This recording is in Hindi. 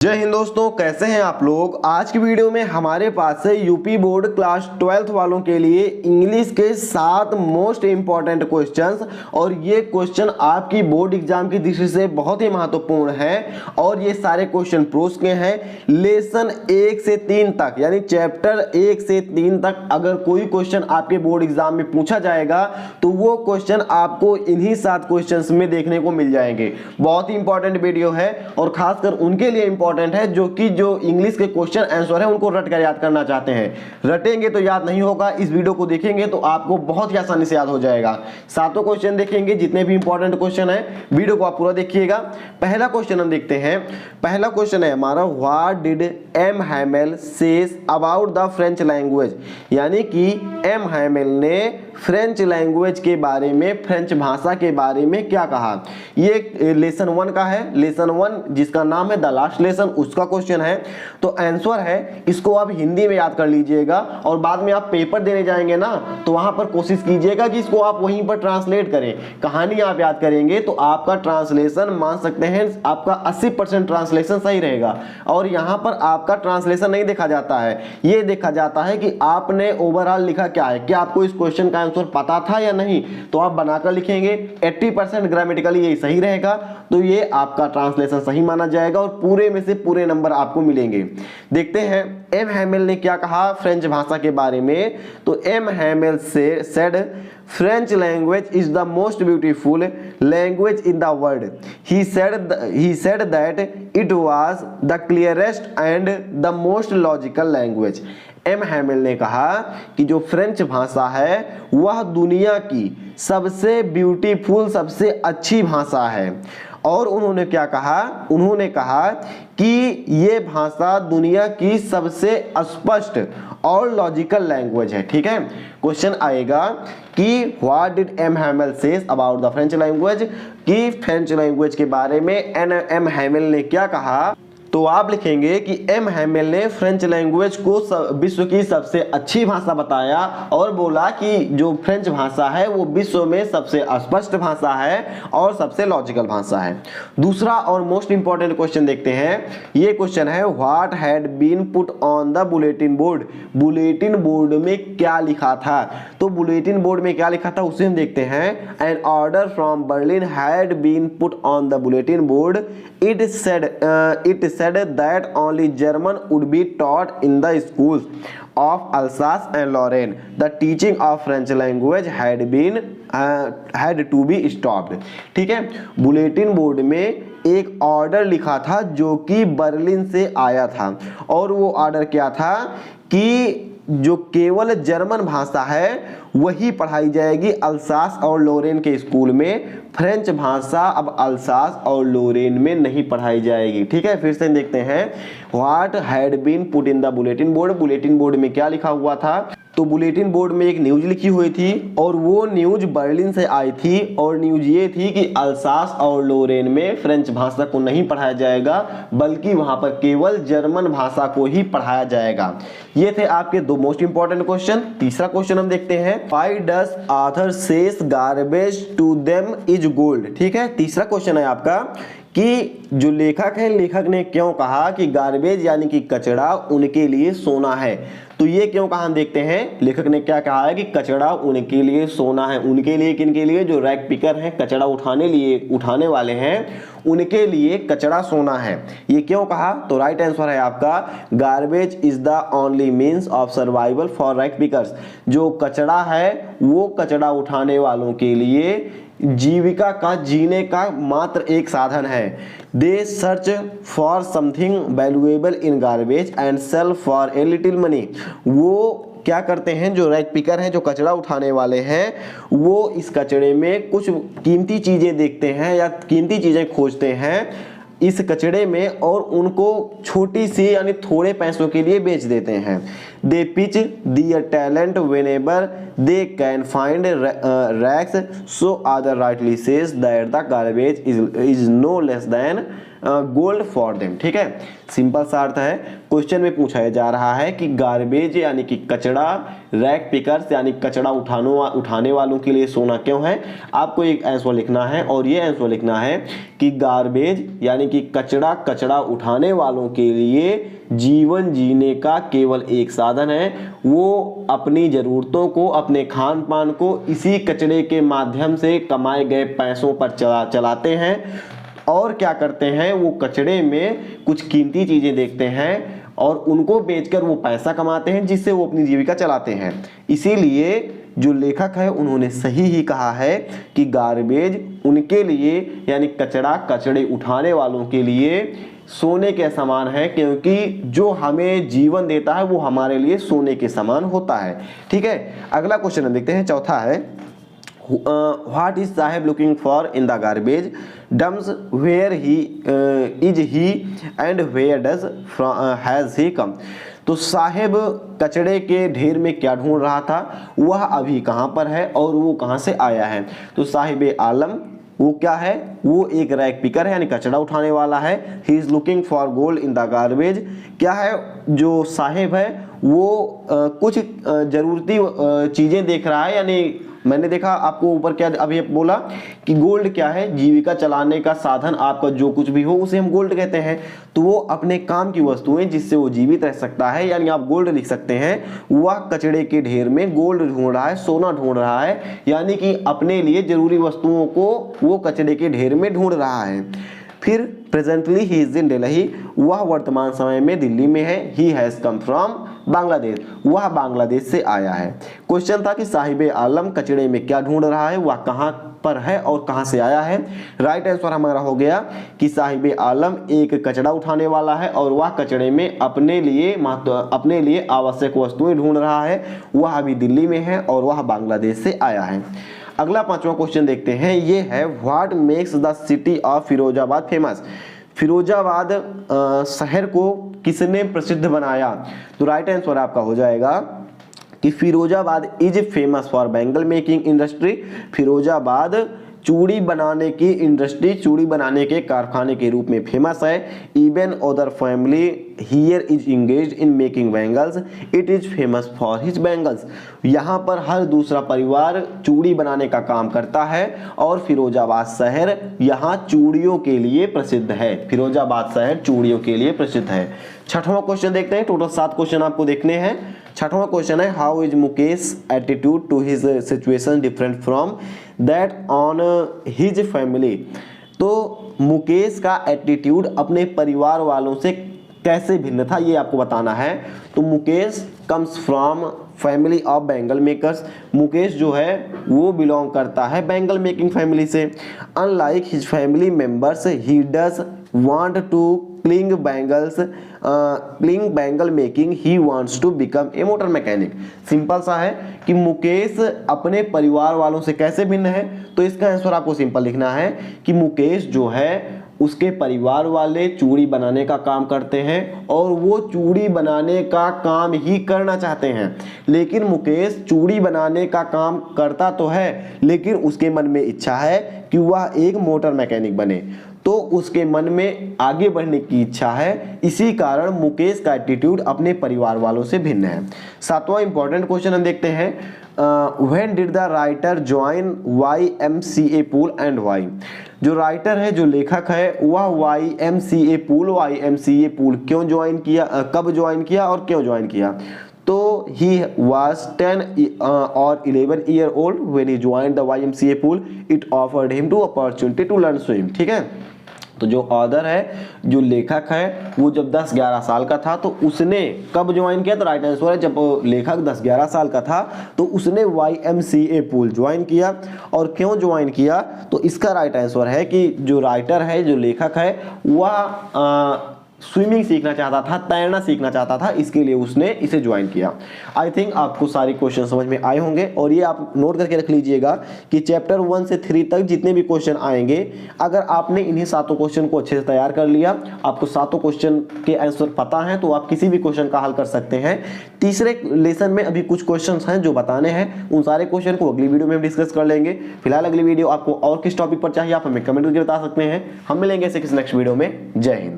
जय हिंद दोस्तों, कैसे हैं आप लोग। आज की वीडियो में हमारे पास है यूपी बोर्ड क्लास 12th वालों के लिए इंग्लिश के 7 मोस्ट इंपॉर्टेंट क्वेश्चंस। और ये क्वेश्चन आपकी बोर्ड एग्जाम की दृष्टि से बहुत ही महत्वपूर्ण है। और ये सारे क्वेश्चन प्रोस के हैं लेसन 1 से 3 तक, यानी चैप्टर 1 से 3 तक अगर कोई क्वेश्चन आपके बोर्ड एग्जाम में पूछा जाएगा तो वो क्वेश्चन आपको इन्हीं 7 क्वेश्चंस में देखने को मिल जाएंगे। बहुत ही इंपॉर्टेंट वीडियो है और खासकर उनके लिए इंपॉर्टेंट है जो इंग्लिश के क्वेश्चन आंसर है उनको रट कर याद करना चाहते हैं। रटेंगे तो याद नहीं होगा, इस वीडियो को देखेंगे तो आपको बहुत ही आसानी से याद हो जाएगा। 7 क्वेश्चन देखेंगे, जितने भी इंपॉर्टेंट क्वेश्चन है वीडियो को आप पूरा देखिएगा। पहला क्वेश्चन हम देखते हैं। पहला क्वेश्चन है हमारा, what did M Hamel says about the French language, यानी कि एम हैमेल ने फ्रेंच लैंग्वेज के बारे में, फ्रेंच भाषा के बारे में क्या कहा। ये लेसन 1 का है। लेसन 1 जिसका नाम है द लास्ट लेसन, उसका क्वेश्चन है। तो आंसर है, इसको आप हिंदी में याद कर लीजिएगा और बाद में आप पेपर देने जाएंगे ना तो वहां पर कोशिश कीजिएगा कि इसको आप वहीं पर ट्रांसलेट करें। कहानी आप याद करेंगे तो आपका ट्रांसलेशन मान सकते हैं आपका 80% ट्रांसलेशन सही रहेगा। और यहां पर आपका ट्रांसलेशन नहीं देखा जाता है, ये देखा जाता है कि आपने ओवरऑल लिखा क्या है, क्या आपको इस क्वेश्चन का आंसर पता था या नहीं। तो आप बनाकर लिखेंगे, 80% ग्रामेटिकली ये सही रहेगा तो ये आपका ट्रांसलेशन सही माना जाएगा और पूरे में से पूरे नंबर आपको मिलेंगे। देखते हैं एम हैमेल ने क्या कहा फ्रेंच भाषा के बारे में। तो एम हैमेल से said French language is the most beautiful language in the world. He said that it was the clearest and the most logical language। M Hamel ने कहा कि जो फ्रेंच भाषा है वह दुनिया की सबसे ब्यूटीफुल, सबसे अच्छी भाषा है। और उन्होंने क्या कहा, उन्होंने कहा कि ये भाषा दुनिया की सबसे स्पष्ट और लॉजिकल लैंग्वेज है। ठीक है, क्वेश्चन आएगा कि what did M Hamel says about the French language, कि फ्रेंच लैंग्वेज के बारे में एम हैमेल ने क्या कहा। तो आप लिखेंगे कि एम हैमेल ने फ्रेंच लैंग्वेज को विश्व की सबसे अच्छी भाषा बताया और बोला कि जो फ्रेंच भाषा है वो विश्व में सबसे स्पष्ट भाषा है और सबसे लॉजिकल भाषा है। दूसरा और मोस्ट इंपॉर्टेंट क्वेश्चन देखते हैं। ये क्वेश्चन है, what had been put on the bulletin board. Bulletin board में क्या लिखा था। तो बुलेटिन बोर्ड में क्या लिखा था उसे हम देखते हैं। An order from Berlin had been put on the bulletin board. It said that only German would be taught in the schools of Alsace and Lorraine. The teaching of French language had to be stopped। ठीक है, बुलेटिन बोर्ड में एक ऑर्डर लिखा था जो कि बर्लिन से आया था और वो ऑर्डर क्या था कि जो केवल जर्मन भाषा है वही पढ़ाई जाएगी अल्सास और लोरेन के स्कूल में। फ्रेंच भाषा अब अल्सास और लोरेन में नहीं पढ़ाई जाएगी। ठीक है, फिर से देखते हैं, what had been put in the bulletin board. Bulletin board में क्या लिखा हुआ था। तो बुलेटिन बोर्ड में एक न्यूज लिखी हुई थी और वो न्यूज बर्लिन से आई थी और न्यूज ये थी कि अल्सास और लोरेन में फ्रेंच भाषा को नहीं पढ़ाया जाएगा बल्कि वहां पर केवल जर्मन भाषा को ही पढ़ाया जाएगा। ये थे आपके 2 मोस्ट इंपॉर्टेंट क्वेश्चन। तीसरा क्वेश्चन हम देखते हैं, why does author says garbage to them is gold. ठीक है, तीसरा क्वेश्चन है आपका कि जो लेखक है, लेखक ने क्यों कहा कि गार्बेज यानी कि कचरा उनके लिए सोना है। तो ये क्यों कहा हम देखते हैं। लेखक ने क्या कहा है कि कचरा उनके लिए सोना है। उनके लिए, किनके लिए, जो रैक पिकर हैं, कचरा उठाने वाले हैं, उनके लिए कचरा सोना है। ये क्यों कहा। तो राइट आंसर है आपका, garbage is the only means of survival for rag pickers. जो कचरा है वो कचरा उठाने वालों के लिए जीविका का, जीने का मात्र एक साधन है। They search for something valuable in garbage and sell for a little money. वो क्या करते हैं, जो रैक पिकर हैं, जो कचरा उठाने वाले हैं, वो इस कचरे में कुछ कीमती चीजें देखते हैं या कीमती चीजें खोजते हैं इस कचड़े में और उनको छोटी सी यानी थोड़े पैसों के लिए बेच देते हैं। They pitch their talent whenever they can find racks, so other rightly says that the garbage is no less than gold for them. ठीक है, सिंपल सा अर्थ है। क्वेश्चन में पूछा जा रहा है कि गार्बेज यानी कि कचड़ा, रैक पिकर्स यानी कचड़ा उठाने वालों के लिए सोना क्यों है। आपको एक आंसर लिखना है और ये आंसर लिखना है कि गार्बेज यानी कि कचड़ा उठाने वालों के लिए जीवन जीने का केवल एक साधन है। वो अपनी ज़रूरतों को, अपने खान पान को इसी कचड़े के माध्यम से कमाए गए पैसों पर चलाते हैं। और क्या करते हैं, वो कचड़े में कुछ कीमती चीज़ें देखते हैं और उनको बेचकर वो पैसा कमाते हैं, जिससे वो अपनी जीविका चलाते हैं। इसीलिए जो लेखक है उन्होंने सही ही कहा है कि गार्बेज उनके लिए यानी कचड़े उठाने वालों के लिए सोने के समान है, क्योंकि जो हमें जीवन देता है वो हमारे लिए सोने के समान होता है। ठीक है, अगला क्वेश्चन हम देखते हैं, चौथा है what is Saheb looking for in the garbage dumps, where he is he and where does has he come. तो साहेब कचड़े के ढेर में क्या ढूंढ रहा था, वह अभी कहाँ पर है और वो कहाँ से आया है। तो साहिब आलम वो क्या है, वो एक रैक पिकर है यानी कचड़ा उठाने वाला है। He is looking for gold in the garbage, क्या है, जो साहिब है वो कुछ जरूरती चीज़ें देख रहा है। यानी मैंने देखा आपको ऊपर क्या अभी बोला कि गोल्ड क्या है, जीविका चलाने का साधन, आपका जो कुछ भी हो उसे हम गोल्ड कहते हैं। तो वो अपने काम की वस्तुएं जिससे वो जीवित रह सकता है, यानी आप गोल्ड लिख सकते हैं। वह कचड़े के ढेर में गोल्ड ढूंढ रहा है, सोना ढूंढ रहा है, यानी कि अपने लिए जरूरी वस्तुओं को वो कचड़े के ढेर में ढूंढ रहा है। फिर presently he is in Delhi, वह वर्तमान समय में दिल्ली में है। He has come from Bangladesh, वह बांग्लादेश से आया है। क्वेश्चन था कि साहिब आलम कचड़े में क्या ढूंढ रहा है, वह कहाँ पर है और कहाँ से आया है। राइट आंसर हमारा हो गया कि साहिब आलम एक कचड़ा उठाने वाला है और वह कचड़े में अपने लिए आवश्यक वस्तुएं ढूंढ रहा है। वह अभी दिल्ली में है और वह बांग्लादेश से आया है। अगला पांचवा क्वेश्चन देखते हैं, ये है what makes the city of Firozabad famous. Firozabad शहर को किसने प्रसिद्ध बनाया। तो राइट आंसर आपका हो जाएगा कि Firozabad is famous for bangle making industry. Firozabad चूड़ी बनाने की इंडस्ट्री, चूड़ी बनाने के कारखाने के रूप में फेमस है। Even other family here is engaged in making bangles, it is famous for his bangles. यहाँ पर हर दूसरा परिवार चूड़ी बनाने का काम करता है और फिरोजाबाद शहर यहाँ चूड़ियों के लिए प्रसिद्ध है। फिरोजाबाद शहर चूड़ियों के लिए प्रसिद्ध है। छठवां क्वेश्चन देखते हैं, टोटल 7 क्वेश्चन आपको देखने हैं। छठवां क्वेश्चन है how is Mukesh attitude to his situation different from that on his family. तो मुकेश का एटीट्यूड अपने परिवार वालों से कैसे भिन्न था, ये आपको बताना है। तो Mukesh comes from family of bangle makers. Mukesh जो है वो बिलोंग करता है बैंगल मेकिंग फैमिली से। Unlike his family members he does want to cling bangle making, he wants to become a motor mechanic. Simple सा है कि मुकेश अपने परिवार वालों से कैसे भिन्न है। तो इसका आंसर आपको सिंपल लिखना है कि मुकेश जो है उसके परिवार वाले चूड़ी बनाने का काम करते हैं और वो चूड़ी बनाने का काम ही करना चाहते हैं। लेकिन मुकेश चूड़ी बनाने का काम करता तो है, लेकिन उसके मन में इच्छा है कि वह एक मोटर मैकेनिक बने। तो उसके मन में आगे बढ़ने की इच्छा है, इसी कारण मुकेश का एटीट्यूड अपने परिवार वालों से भिन्न है। सातवां इंपॉर्टेंट क्वेश्चन हम देखते हैं, when did the writer join YMCA pool and Y. जो राइटर है, जो लेखक है, वह YMCA पूल क्यों ज्वाइन किया, कब ज्वाइन किया और क्यों ज्वाइन किया। तो he was 10 or 11 year old when he joined the YMCA pool. It offered him to opportunity to learn swim. ठीक है, तो जो ऑथर है, जो लेखक है, वो जब 10-11 साल का था तो उसने कब ज्वाइन किया। तो राइट आंसर है जब लेखक 10-11 साल का था तो उसने YMCA पूल ज्वाइन किया। और क्यों ज्वाइन किया, तो इसका राइट आंसर है कि जो राइटर है, जो लेखक है, वह स्विमिंग सीखना चाहता था, तैरना सीखना चाहता था, इसके लिए उसने इसे ज्वाइन किया। आई थिंक आपको सारे क्वेश्चन समझ में आए होंगे और ये आप नोट करके रख लीजिएगा कि चैप्टर 1 से 3 तक जितने भी क्वेश्चन आएंगे, अगर आपने इन्हीं सातों क्वेश्चन को अच्छे से तैयार कर लिया, आपको सातों क्वेश्चन के आंसर पता है, तो आप किसी भी क्वेश्चन का हल कर सकते हैं। तीसरे लेसन में अभी कुछ क्वेश्चन हैं जो बताने हैं, उन सारे क्वेश्चन को अगली वीडियो में हम डिस्कस कर लेंगे। फिलहाल अगली वीडियो आपको और किस टॉपिक पर चाहिए आप हमें कमेंट करके बता सकते हैं। हम मिलेंगे ऐसे किसी नेक्स्ट वीडियो में। जय हिंद।